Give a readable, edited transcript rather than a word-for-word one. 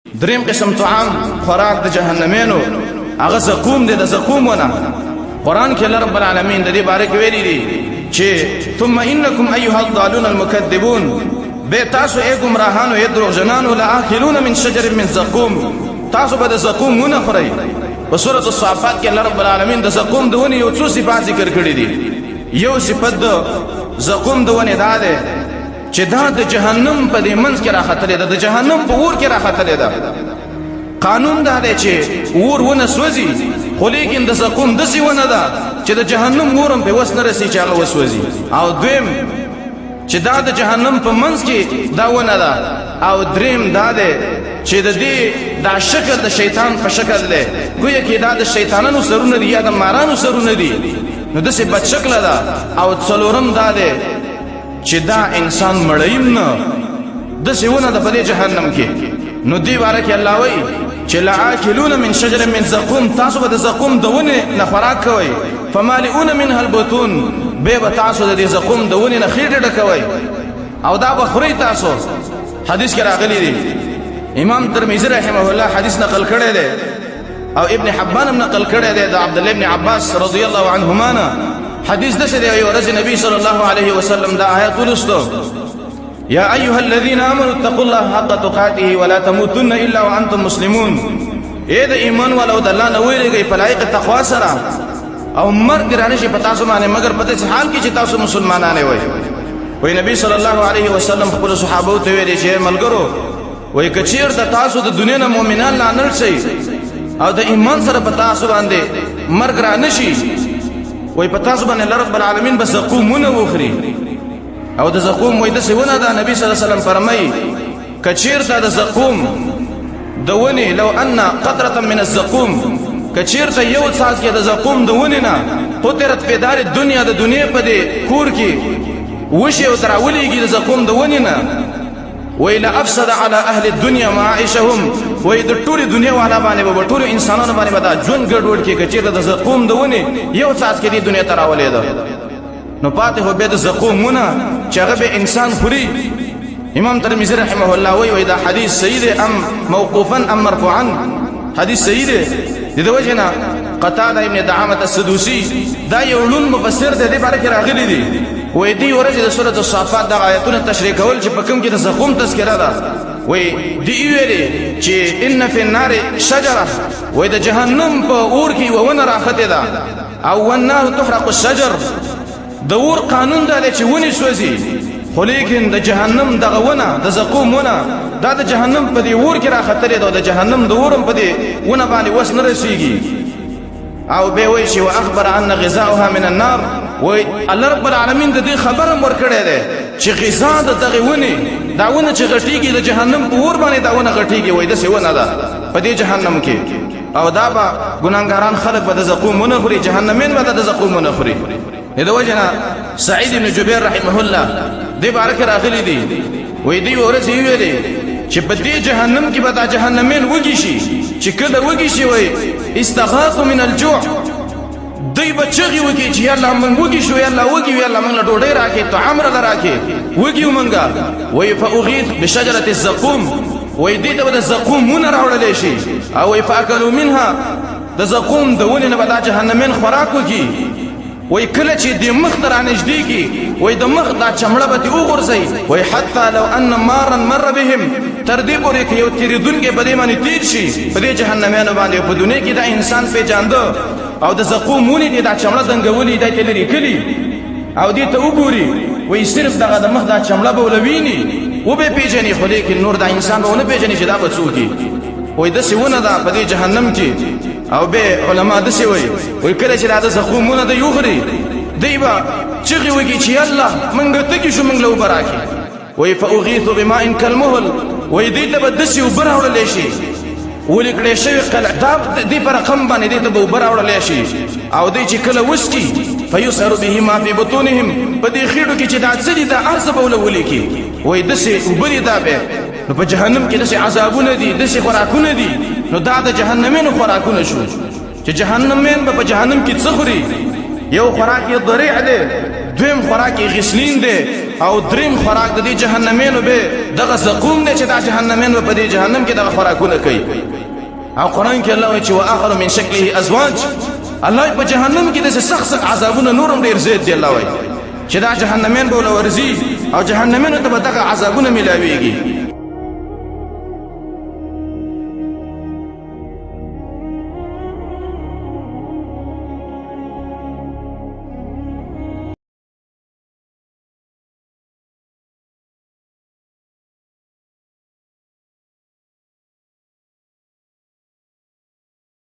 دریم قسم طعام خوراک د جهنمینو هغه زقوم دی، د زقوم ونه. قرآن کې الله رب العالمین د دې باره کې ویلي دي چې ثم انکم ایها الضالون المکذبون، به تاسو ای ګمراهانو ای دروغجنانو لآکلون من شجر من زقوم، تاسو به د زقوم ونه خورئ. په سورۃ الصافات کې الله رب العالمین د زقوم د ونې یو څو صفات ذکر کړي دي. یو صفت د زقوم د ونې دا ده چې دا د جهنم په دې منځ کې راختلې ده، د جهنم په اور کې راختلې ده. قانون دا دی چې اور ونه سوځي، خو لیکن د زقوم داسې ونه ده چې د جهنم اور هم پرې وس نه رسي چې هغه وسوځي. او دویم چې دا د جهنم په منځ کې دا ونه ده. او دریم دا دی چې د دې دا شکل د شیطان په شکل دی، گویا کې دا د شیطانانو سرونه دي یا د مارانو سرونه دي، نو داسې بد شکله ده. او څلورم دا دی چې دا انسان مړیم نه، داسې ونه ده په دې جهنم کې. نو دې باره کې الله وایي چې لآکلون من شجر من زقوم، تاسو به د زقوم د ونې نه خوراک کوئ. فمالئون منها البطون، به تاسو د دې زقوم د ونې نه خېټې ډکوئ او دا به خورئ تاسو. حدیث کې راغلی دی، امام ترمذی رحمه الله حدیث نقل کړی دی او ابن حبان هم نقل کړی دی د عبد الله ابن عباس رضی الله عنهما نه. حدیث داسې دی، یو ورځ نبی صلی الله علیه وسلم دا آیت ولوستو: یا ایها الذین آمنوا اتقوا الله حق تقاته ولا تموتن الا وانتم مسلمون. اے د ایمان والو د الله نه ویریږئ په لایق تقوا سره او مرګ رانه شي په تاسو باندې مگر په داسې حال کې چې تاسو مسلمانان وئ. وی نبی صلی الله علیه وسلم خپل صحابه ته ویلي چې ملګرو، وی کچیر د تاسو د دنیا نه مؤمنان لعنل شي او د ایمان سره په تاسو باندې مرګ رانه شي، وی په تاسو باندې الله رب العالمین به زقومونه وخوري. او د زقوم وی داسې ونه ده، نبی صلی الله علیه وسلم فرمایي کچیرته د زقوم د ونې لو ان قطره من الزقوم، کچیرته یو څاڅکی د زقوم د ونې نه قطرت فی دار الدنیا، د دنیا په دې کور کې وشي او تراولیږي د زقوم د ونې نه، وی لافسد علی اهل الدنیا معاشهم، وی د ټولې دنیا والا باندې به ټولو انسانانو باندې به دا ژوند ګډوډ کړي کچیرته د زقوم د ونې یو څاڅکی دې دنیا ته راولېده. نو پاتې خو بیا د زقومونه چې هغه به انسان خوري. امام ترمذی رحمه الله وی دا حدیث صحیح دی ام موقوفا ام مرفوعا؟ حدیث صحیح دی. د دې وجه نه قتاده ابن دعامه السدوسی دا یو لون مفسر دی، دې باره کې راغلی دی. وی دې ورځ د سورۃ الصافات د آیتونو تشریح کول چې په کوم کې د زقوم تذکره ده، وی دی ویلي چې ان فی النار شجره، وی د جهنم په اور کې ونه راخته ده. او والنار تحرق الشجر، د اور قانون دا دی چې ونې سوځي، خو لیکن د جهنم دغه ونه د زقوم ونه دا د جهنم په دې اور کې راختلې ده، د جهنم د اور هم په دې ونه باندې وس نه رسیږي. او به وایي چې واخبر ان غذاؤها من النار، وای الله رب العالمین د دې خبره ورکړې ده چې غذا د دغه ونې دا ونه چې غټیږي د جهنم په اور باندې دا ونه غټیږي، وای داسې ونه ده په دې جهنم کې. او دا به ګناهګاران خلک به د زقوم ونه خوري، جهنمین به د زقوم ونه خوري. د وجه نه سعید بن جبیر رحمه الله دې باره کې راغلی دی، وی دې ورځ ویلي چې په دې جهنم کې به دا جهنمین وږي شي، چې کله وږي شي وی استغاثوا من الجوع، دوی به چغې وکړي چې یا الله موږ وږي شو، یا الله وږي، یا الله موږ له ډوډۍ راکړې، طعام راله راکړې، وږي یو موږ. وی فاغیث بشجرة الزقوم، وی دې ته به د زقوم ونه راوړلی شي. او وی فاکلوا منها، د زقوم د ونې نه به دا جهنمین خوراک وکړي. وی کله چې د مخ ته رانږدې کړي، وی د مخ دا چمړه به دې وغورځوي، وی حتی لو ان مارا مر بهم، تر دې پورې که یو تېرېدونکی په دې باندې تېر شي په دې جهنمیانو باندې، په دنیا کې دا انسان پېژانده او د زقوم ونې دې دا چمړه دنګولي، دا یې لرې کړي او دې ته وګوري، وی صرف دغه د مخ دا چمړه به ونه ویني، وبه پېژني، خو لیکن نور دا انسان به ونه پېژني چې دا به څوک دي. وی داسې ونه ده په دې جهنم کې. او به علما داسې وی کله چې دا د زقومونه دی وخوري، دی به چغې وکړي چې الله موږ تږي شو، موږ له اوبه راکړي. وی فاغیث بماء کالمهل، وی دې ته به داسې اوبه راوړلی شي، ولې کړی شوي دا دې په رقم باندې دې ته به اوبه راوړلی شي. او دی چې کله وڅکي فیسهر به ما فی بطونهم، په دې خېټو کې چې دا څه دي دا هر څه به ولې ولیکي. وی داسې اوبه دي دا به. نو په جهنم کې داسې عذابونه دي، داسې خوراکونه دي. نو دا د جهنمینو خوراکونه شو چې جهنمین به په جهنم کې څه خوري. یو خوراک یې ضریع دی، دویم خوراک غسلین دی او دریم خوراک د دې جهنمینو به دغه زقوم دی چې دا جهنمین په دې جهنم کې دغه خوراکونه کوي. او قرآن کې الله وایي چې واخر من شکله ازواج، الله په جهنم کې د سخت عذابونه نورم ډیر زیات دی. الله وایي چې دا جهنمین به ولورځي او جهنمینو ته به دغه عذابونه ملاويږي.